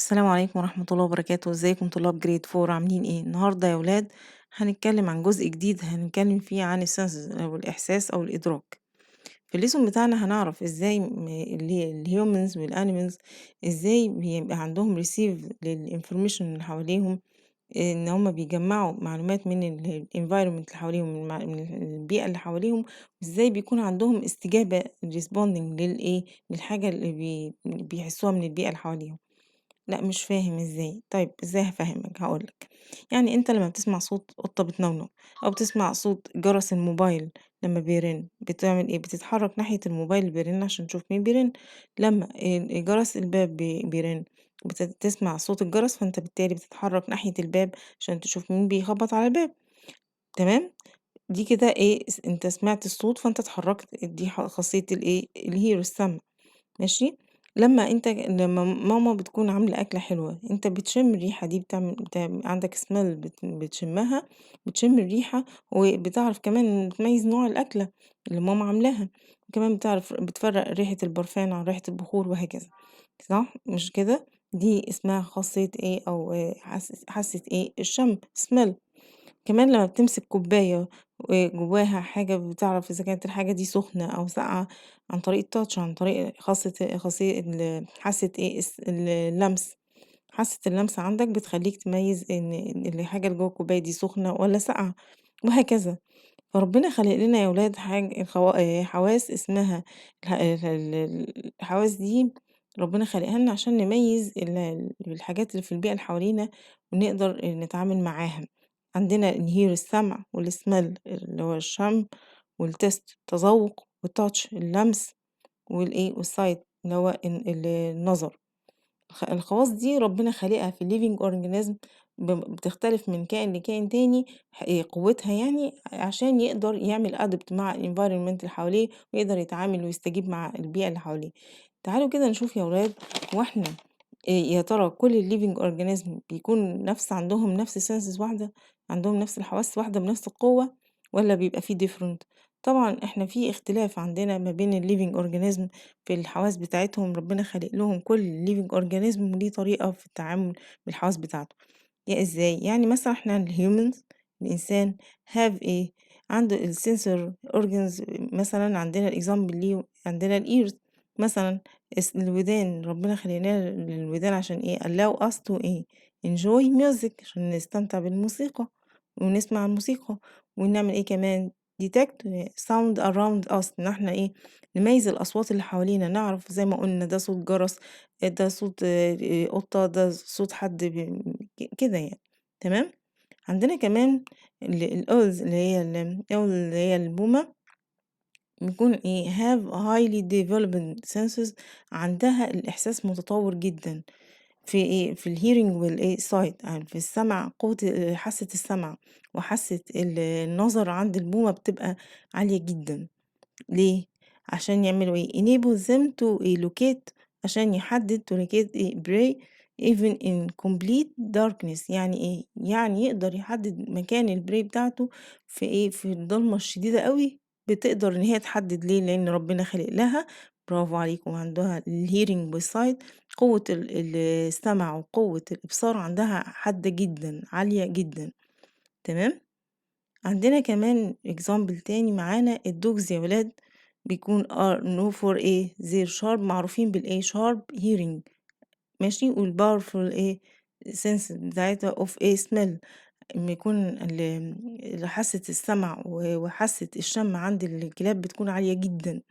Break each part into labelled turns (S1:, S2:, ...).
S1: السلام عليكم ورحمة الله وبركاته، ازيكم طلاب جريد 4 عاملين ايه؟ النهاردة يا ولاد هنتكلم عن جزء جديد هنتكلم فيه عن السنسز أو الإحساس أو الإدراك. في الليسون بتاعنا هنعرف ازاي الهيومنز والانيمالز ازاي بيبقى عندهم receive للانفورميشن اللي حواليهم، إن هُم بيجمّعوا معلومات من الenvironment اللي حواليهم، من البيئة اللي حواليهم، وإزاي بيكون عندهم استجابة responding للحاجة اللي بيحسّوها من البيئة اللي حواليهم. لأ مش فاهم إزاي، طيب إزاي هافهّمك هاقول لك، يعني أنت لمّا بتسمع صوت قطة بتنونو أو بتسمع صوت جرس الموبايل لمّا بيرن، بتعمل إيه، بتتحرّك ناحية الموبايل اللي بيرن عشان تشوف مين بيرن، لمّا جرس الباب بيرن تسمع صوت الجرس، فأنت بالتالي بتتحرّك ناحية الباب عشان تشوف مين بيخبّط على الباب، تمام؟ دي كده أنت سمعت الصوت فأنت اتحرّكت، دي خاصية الhear السمع. ماشي، لمّا ماما بتكون عاملة أكلة حلوة، أنت بتشم الريحة دي عندك smell بتشمها، بتشم الريحة وبتعرف كمان تميّز نوع الأكلة اللي ماما عاملاها، وكمان بتفرّق ريحة البرفان عن ريحة البخور وهكذا، صح، مش كده؟ دي اسمها خاصية أو حاسة الشم smell. كمان لمّا بتمسك كوباية وجواها حاجة بتعرف إذا كانت الحاجة دي سخنة أو ساقعة عن طريق الtouch عن طريق خاصية حاسة اللمس، حاسة اللمس عندك بتخلّيك تميّز إن الحاجة اللي جوّه الكوباية دي سخنة والّا ساقعة وهكذا. فربنا خالق لنا يا ولاد حواس اسمها الحواس دي ربنا خالقها لنا عشان نميّز الحاجات اللي في البيئة اللي حوالينا ونقدر نتعامل معاها. عندنا نهير السمع والsmell اللي هو الشم والtaste التذوق والtouch اللمس والsight اللي هو النظر. الخواص دي ربنا خالقها في الliving organism بتختلف من كائن لكائن تاني قوتها يعني عشان يقدر يعمل adapt مع الenvironment اللي حواليه ويقدر يتعامل ويستجيب مع البيئة اللي حواليه. تعالوا كده نشوف يا ولاد هو إحنا يا ترى كل الliving organism بيكون عندهم نفس senses واحدة، عندهم نفس الحواس واحدة بنفس القوة والّا بيبقى في different؟ طبعًا إحنا في اختلاف عندنا ما بين الliving organism في الحواس بتاعتهم، ربنا خالق لهم كل living organism وليه طريقة في التعامل بالحواس بتاعته. إزاي؟ يعني مثلًا إحنا الhumans الإنسان have عنده الsensor organs مثلًا عندنا الexample ليه عندنا الears مثلًا الودان ربنا خلق لنا الودان عشان allow us to enjoy music عشان نستمتع بالموسيقى ونسمع الموسيقى، ونعمل كمان detect sound around us إن إحنا نميّز الأصوات اللي حوالينا، نعرف زي ما قُلنا ده صوت جرس، ده صوت قطة، ده صوت حد كده يعني، تمام؟ عندنا كمان الowls owl اللي هي البومة بيكون have highly developed senses عندها الإحساس متطور جدًا في في الhearing sight يعني في السمع قوة حاسة السمع وحاسة النظر عند البومة بتبقى عالية جدًا. ليه؟ عشان يعملوا enable them to locate عشان يحدد to locate prey even in complete darkness يعني يعني يقدر يحدد مكان الprey بتاعته في في الضلمة الشديدة أوي بتقدر إن هي تحدد ليه؟ لأن ربنا خالق لها برافو عليكم عندها الhearing والsight قوة السمع وقوة الإبصار عندها حادة جدًا عالية جدًا تمام؟ عندنا كمان example تاني معانا الdogs يا ولاد بيكون are known for their sharp معروفين sharp hearing ماشي والpowerful sense بتاعتها of smell أما يكون حاسة السمع وحاسة الشم عند الكلاب بتكون عالية جدًا.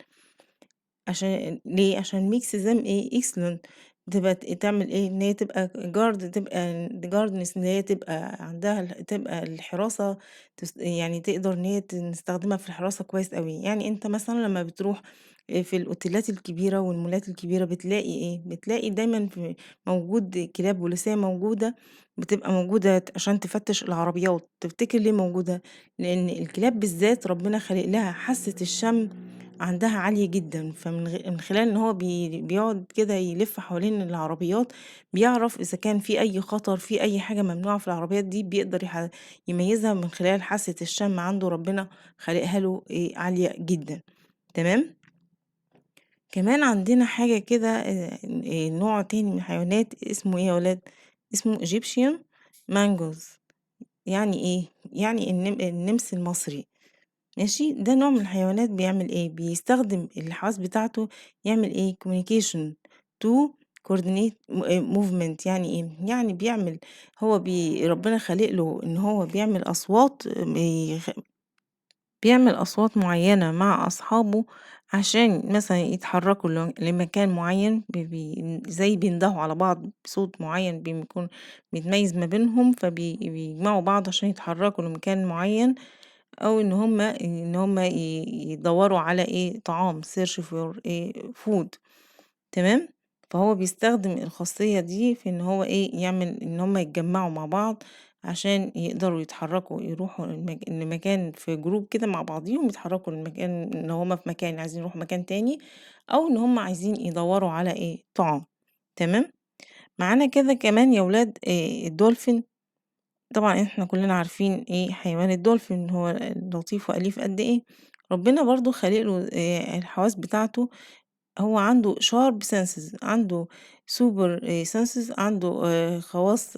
S1: عشان ليه؟ عشان makes them excellent تعمل إن هي تبقى تبقى guardness إن هي تبقى عندها تبقى الحراسة يعني تقدر إن هي نستخدمها في الحراسة كويس أوي، يعني أنت مثلًا لمّا بتروح في الأوتيلات الكبيرة والمولات الكبيرة بتلاقي بتلاقي دايمًا موجود كلاب بوليسية موجودة، بتبقى موجودة عشان تفتش العربيات، تفتكر ليه موجودة؟ لإن الكلاب بالذات ربنا خالق لها حاسة الشم عندها عالية جدًا، من خلال إن هو بيقعد كده يلِف حوالين العربيات، بيعرف إذا كان في أي خطر، في أي حاجة ممنوعة في العربيات دي، بيقدر يميّزها من خلال حاسة الشم عنده ربنا خالقها له عالية جدًا، تمام؟ كمان عندنا حاجة كده نوع تاني من الحيوانات اسمه إيه يا ولاد؟ اسمه Egyptian mangoes. يعني إيه؟ يعني النمس المصري. ماشي، ده نوع من الحيوانات بيعمل إيه، بيستخدم الحواس بتاعته يعمل إيه communication to coordinate movement. يعني إيه، يعني بيعمل هو ربنا خالق له إن هو بيعمل أصوات بيعمل أصوات معينة مع أصحابه عشان مثلا يتحركوا لمكان معين، زي بيندهوا على بعض بصوت معين بيكون بيتميز ما بينهم، فبيجمعوا بعض عشان يتحركوا لمكان معين، أو إن هما يدوروا على إيه طعام search for إيه food. تمام. فهو بيستخدم الخاصية دي في إن هو إيه يعمل إن هما يتجمعوا مع بعض عشان يقدروا يتحركوا يروحوا لمكان في جروب كده مع بعضيهم، يتحركوا لمكان إن هما في مكان عايزين يروحوا مكان تاني، أو إن هما عايزين يدوروا على إيه طعام. تمام. معانا كده كمان يا ولاد الدولفين. طبعا احنا كلنا عارفين ايه حيوان الدولفين هو لطيف وأليف قد ايه. ربنا برضو خالقله الحواس بتاعته. هو عنده sharp senses، عنده super senses، عنده خواص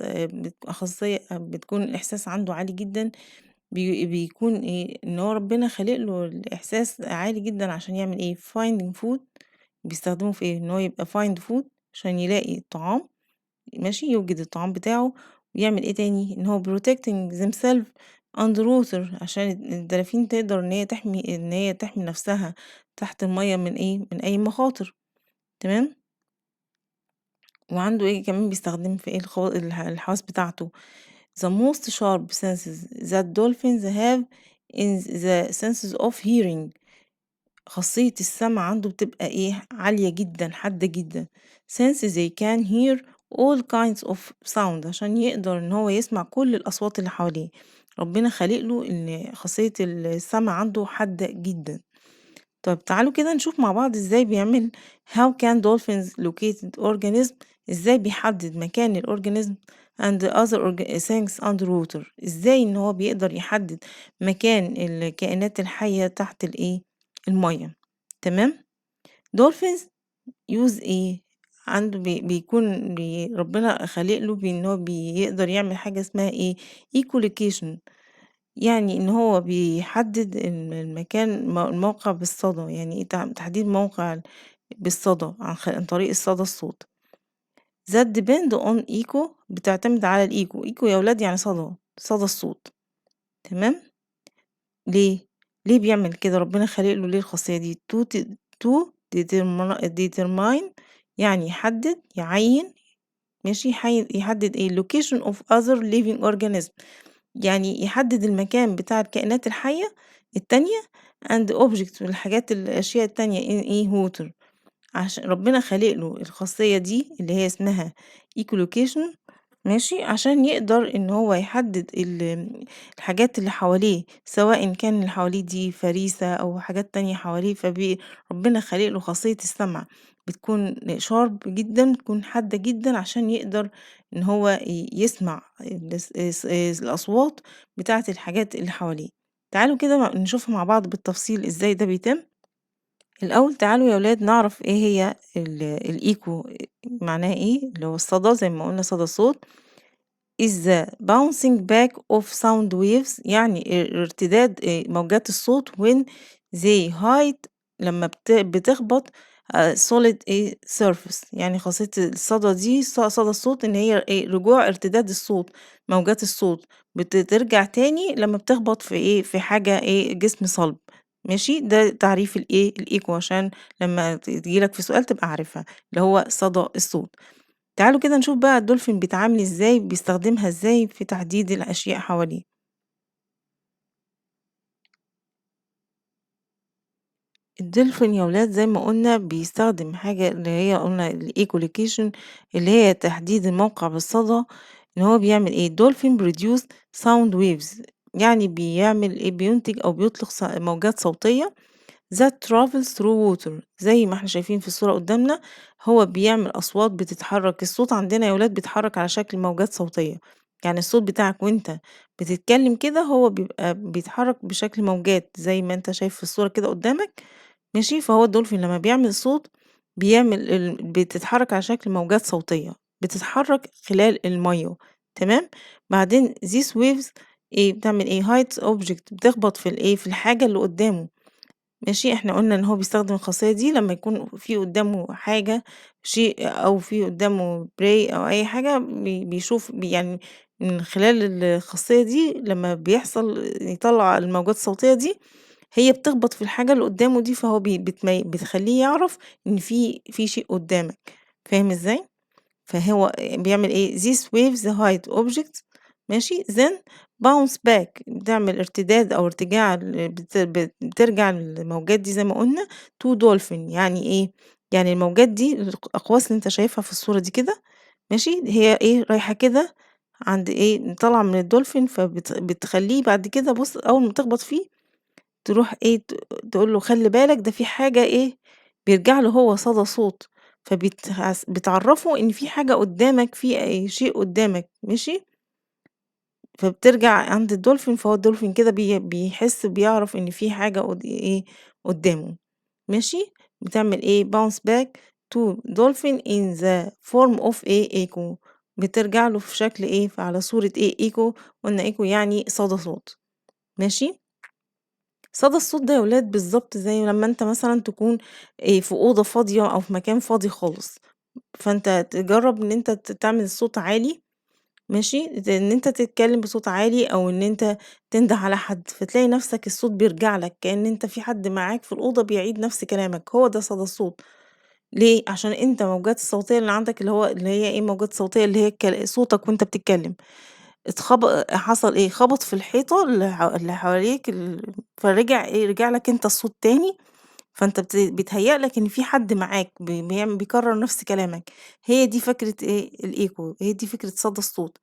S1: خاصية بتكون الإحساس عنده عالي جدًا. بيكون إيه، إن هو ربنا خالق له الإحساس عالي جدًا عشان يعمل إيه finding food. بيستخدمه في إيه، إن هو يبقى find food عشان يلاقي الطعام. ماشي، يوجد الطعام بتاعه. ويعمل إيه تاني، إن هو protecting themselves under water عشان الدلافين تقدر إن هي تحمي نفسها تحت المَيّة من إيه، من أي مخاطر. تمام. وعنده إيه كمان بيستخدم في إيه الحواس بتاعته. The most sharp senses that dolphins have in the senses of hearing. خاصية السمع عنده بتبقى إيه عالية جدا حادة جدا. Since they can hear all kinds of sound عشان يقدر إن هو يسمع كل الأصوات اللي حواليه. ربنا خالق له إن خاصية السمع عنده حادة جدا. طب تعالوا كده نشوف مع بعض ازاي بيعمل how can dolphins locate organism. ازاي بيحدد مكان الأورجانيزم and other things underwater. ازاي ان هو بيقدر يحدد مكان الكائنات الحية تحت الايه المية. تمام. dolphins use ايه عنده بيكون ربنا خالق له بان هو بيقدر يعمل حاجة اسمها ايه echolocation. يعني إن هو بيحدد المكان الموقع بالصدى. يعني إيه تحديد موقع بالصدى عن طريق الصوت. that depend on echo. بتعتمد على echo يا ولاد يعني صدى الصوت. تمام. ليه؟ ليه بيعمل كده، ربنا خالق له ليه الخاصية دي to determine. يعني يحدد يعين. ماشي، يحدد ايه location of other living organism. يعني يحدد المكان بتاع الكائنات الحية التانية and objects الأشياء التانية in ايه water. عشان ربنا خالق له الخاصية دي اللي هي اسمها echolocation. ماشي، عشان يقدر ان هو يحدد الحاجات اللي حواليه، سواء كان اللي حواليه دي فريسة او حاجات تانية حواليه. ربنا خالق له خاصية السمع بتكون شارب جدا، بتكون حادة جدا عشان يقدر ان هو يسمع الأصوات بتاعة الحاجات اللي حواليه. تعالوا كده نشوفها مع بعض بالتفصيل ازاي ده بيتم. الأول تعالوا يا ولاد نعرف ايه هي الإيكو. معناها ايه، اللي هو الصدى زي ما قلنا صدى الصوت is the bouncing back of sound waves. يعني ارتداد موجات الصوت when they hit لما بتخبط solid surface. يعني خاصية الصدى دي صدى الصوت ان هي رجوع ارتداد الصوت، موجات الصوت بترجع تاني لما بتخبط في حاجة جسم صلب. ماشي، ده تعريف الايكو عشان لما تجيلك في سؤال تبقى عارفها، اللي هو صدى الصوت. تعالوا كده نشوف بقى الدولفين بيتعامل ازاي، بيستخدمها ازاي في تحديد الأشياء حواليه. الدولفين يا ولاد زي ما قلنا بيستخدم حاجة اللي هي قلنا الايكولوكيشن، اللي هي تحديد الموقع بالصدى. ان هو بيعمل ايه الدولفين بروديوس ساوند ويفز. يعني بيعمل ايه بينتج او بيطلق موجات صوتية that travels through water. زي ما احنا شايفين في الصورة قدامنا، هو بيعمل أصوات بتتحرك. الصوت عندنا يا ولاد بيتحرك على شكل موجات صوتية. يعني الصوت بتاعك وانت بتتكلم كده هو بيبقى بيتحرك بشكل موجات زي ما انت شايف في الصورة كده قدامك. ماشي، فهو الدولفين لما بيعمل صوت بيعمل بتتحرك على شكل موجات صوتية، بتتحرك خلال المَيّة، تمام، بعدين these waves بتعمل hits object بتخبط في الحاجة اللي قدّامه. ماشي، إحنا قُلنا إن هو بيستخدم الخاصية دي لمّا يكون في قدّامه حاجة، شيء أو في قدّامه prey أو أي حاجة بيشوف يعني من خلال الخاصية دي لمّا بيحصل يطلّع الموجات الصوتية دي، هي بتخبط في الحاجة اللي قدّامه دي، فهو بتخلّيه يعرف إن في شيء قدّامك، فاهم إزاي؟ فهو بيعمل these waves hide objects ماشي then bounce back بتعمل ارتداد أو ارتجاع بترجع الموجات دي زي ما قُلنا to dolphin يعني يعني الموجات دي الأقواس اللي أنت شايفها في الصورة دي كده ماشي، هي رايحة كده عند طالعة من الدولفين بتخلّيه بعد كده بُص أول ما تخبط فيه تروح تقول له خلّي بالك ده في حاجة بيرجع له هو صدى صوت، بتعرّفه إن في حاجة قدّامك، في شيء قدّامك ماشي، فبترجع عند الدولفين، فهو الدولفين كده بيحس بيعرف إن في حاجة قدّامه ماشي، بتعمل bounce back to dolphin in the form of echo بترجع له في شكل على صورة echo قُلنا echo يعني صدى صوت ماشي. صدى الصوت ده يا ولاد بالضبط زي لمّا أنت مثلًا تكون في أوضة فاضية أو في مكان فاضي خالص، فأنت تجرّب إن أنت تعمل الصوت عالي ماشي، إن أنت تتكلم بصوت عالي أو إن أنت تنده على حد، فتلاقي نفْسك الصوت بيرجع لك كأن أنت في حد معاك في الأوضة بيعيد نفْس كلامك، هو ده صدى الصوت. ليه؟ عشان أنت الموجات الصوتية اللي عندك اللي هي موجات صوتية اللي هي صوتك وأنت بتتكلم. حصل خبط في الحيطة اللي حواليك فرجع رجع لك أنت الصوت تاني، فأنت بيتهيأ لك إن في حد معاك بيكرر نفس كلامك، هي دي فكرة الecho هي دي فكرة صدى الصوت،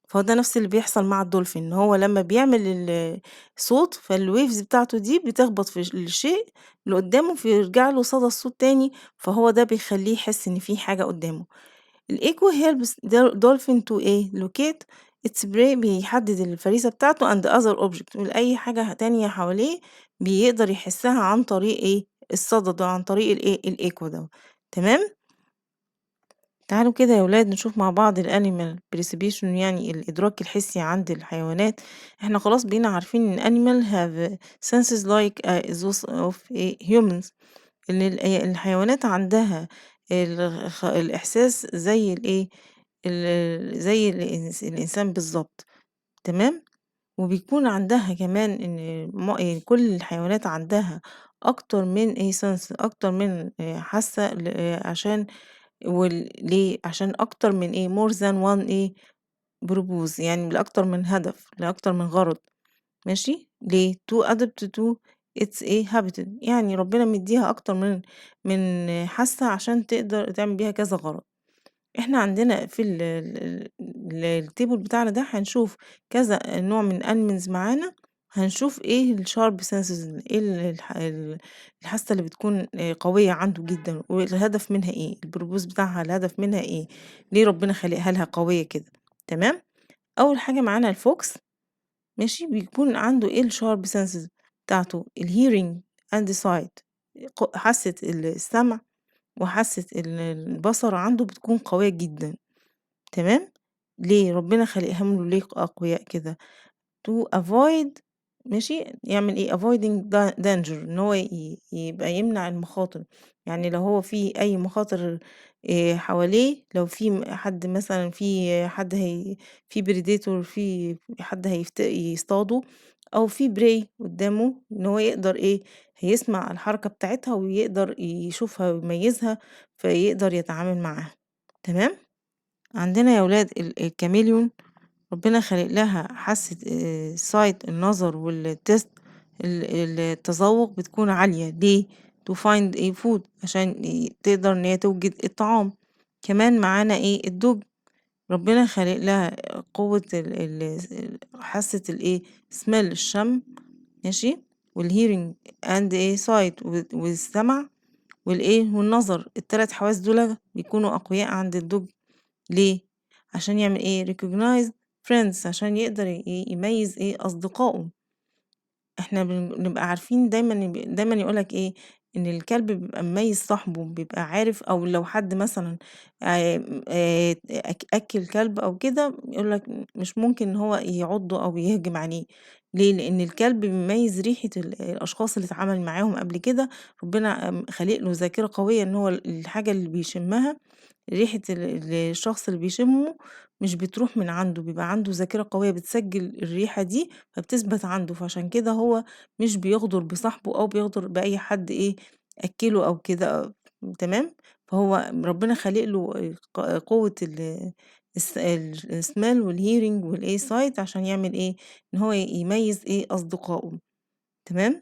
S1: فهو ده نفس اللي بيحصل مع الدولفين، إن هو لمّا بيعمل صوت فالwaves بتاعته دي بتخبط في الشيء اللي قدامه فيرجع له صدى الصوت تاني، فهو ده بيخلّيه يحس إن في حاجة قدامه. الecho helps dolphin to locate its prey بيحدد الفريسة بتاعته and other object ولأي حاجة تانية حواليه بيقدر يحسها عن طريق الصدى ده عن طريق الecho ده تمام؟ تعالوا كده يا ولاد نشوف مع بعض الanimal perception يعني الإدراك الحسي عند الحيوانات احنا خلاص بقينا عارفين إن animal have senses like those of humans إن الحيوانات عندها الإحساس زي زي الإنسان بالضبط، تمام؟ وبيكون عندها كمان إن كل الحيوانات عندها أكتر من sense أكتر من حاسة عشان ليه؟ عشان أكتر من more than one purpose يعني لأكتر من هدف، لأكتر من غرض. ماشي، ليه to adapt to its habitat يعني ربنا مديها أكتر من حاسة عشان تقدر تعمل بيها كذا غرض. إحنا عندنا في الtable بتاعنا ده هنشوف كذا نوع من animals معانا، هنشوف الsharp senses إيه الحاسة اللي بتكون قوية عنده جدًا والهدف منها الpurpose بتاعها الهدف منها ليه ربنا خالقها لها قوية كده، تمام؟ أول حاجة معانا الفوكس ماشي، بيكون عنده الsharp senses بتاعته الhearing and sight حاسة السمع وحاسة البصر عنده بتكون قوية جدًا، تمام، ليه؟ ربنا خالقهم له ليه أقوياء كده to avoid ماشي، يعمل avoiding danger إن هو يبقى يمنع المخاطر، يعني لو هو في أي مخاطر حواليه لو في حد مثلًا في حد في predator في حد يصطاده أو في prey قدامه إن هو يقدر هيسمع الحركة بتاعتها ويقدر يشوفها ويميزها فيقدر يتعامل معاها، تمام؟ عندنا يا ولاد الكاميليون ربنا خالق لها حاسة sight النظر والtest التذوق بتكون عالية ليه؟ to find food عشان تقدر إن هي توجد الطعام، كمان معانا الدوج ربنا خالق لها قوة حاسة smell الشم ماشي والhearing and sight والسمع والنظر ال3 حواس دول بيكونوا أقوياء عند الدوج ليه؟ عشان يعمل recognize friends عشان يقدر يميز أصدقائه، إحنا بنبقى عارفين دايمًا يقول لك إن الكلب بيبقى مميز صاحبه، بيبقى عارف أو لو حد مثلًا أكّل كلب أو كده يقول لك مش ممكن إن هو يعضه أو يهجم عليه، ليه؟ لإن الكلب بيميز ريحة الأشخاص اللي اتعامل معاهم قبل كده، ربنا خالق له ذاكرة قوية إن هو الحاجة اللي بيشمها ريحة الشخص اللي بيشمه مش بتروح من عنده، بيبقى عنده ذاكرة قوية بتسجل الريحة دي فبتثبت عنده، فعشان كده هو مش بيغدر بصاحبه أو بيغدر بأي حد أكّله أو كده تمام، فهو ربنا خالق له قوة الsmell والhearing sight عشان يعمل إن هو يميّز أصدقائه تمام،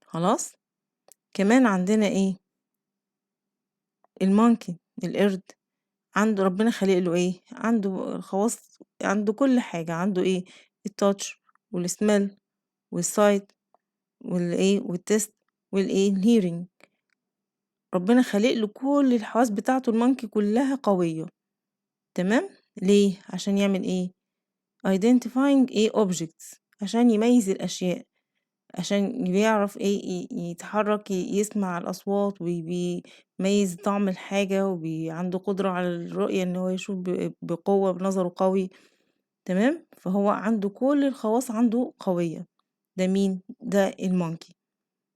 S1: خلاص؟ كمان عندنا الmonkey القرد. عنده ربنا خالق له عنده خواص عنده كل حاجة، عنده الtouch والsmell والsight والtaste الhearing ربنا خالق له كل الحواس بتاعته الmonkey كلها قوية تمام، ليه؟ عشان يعمل identifying objects عشان يميز الأشياء، عشان بيعرف يتحرك يسمع الأصوات بيميز طعم الحاجة عنده قدرة على الرؤية إن هو يشوف بقوة بنظره قوي تمام، فهو عنده كل الخواص عنده قوية، ده مين؟ ده الmonkey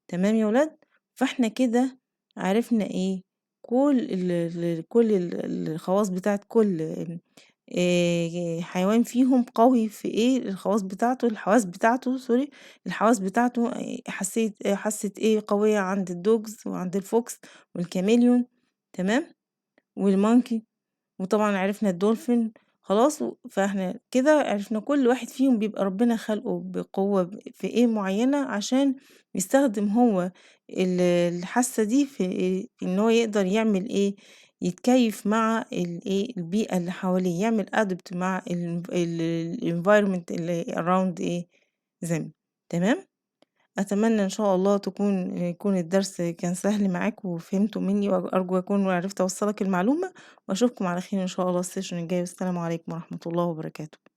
S1: تمام يا ولاد؟ فإحنا كده عرفنا كل الخواص بتاعة كل حيوان فيهم قوي في الحواس بتاعته sorry الحواس بتاعته حاسة قوية عند الdogs وعند الfox والchameleon تمام، والmonkey وطبعًا عرفنا الدولفين خلاص، فإحنا كده عرفنا كل واحد فيهم بيبقى ربنا خالقه بقوة في معيّنة عشان يستخدم هو الحاسة دي في إن هو يقدر يعمل يتكيّف مع البيئة اللي حواليه، يعمل adapt مع الenvironment اللي around them تمام؟ أتمنى إن شاء الله يكون الدرس كان سهل معاك وفهمته مني وأرجو أكون عرفت أوصّل لك المعلومة، وأشوفكم على خير إن شاء الله الsession الجاي، والسلام عليكم ورحمة الله وبركاته.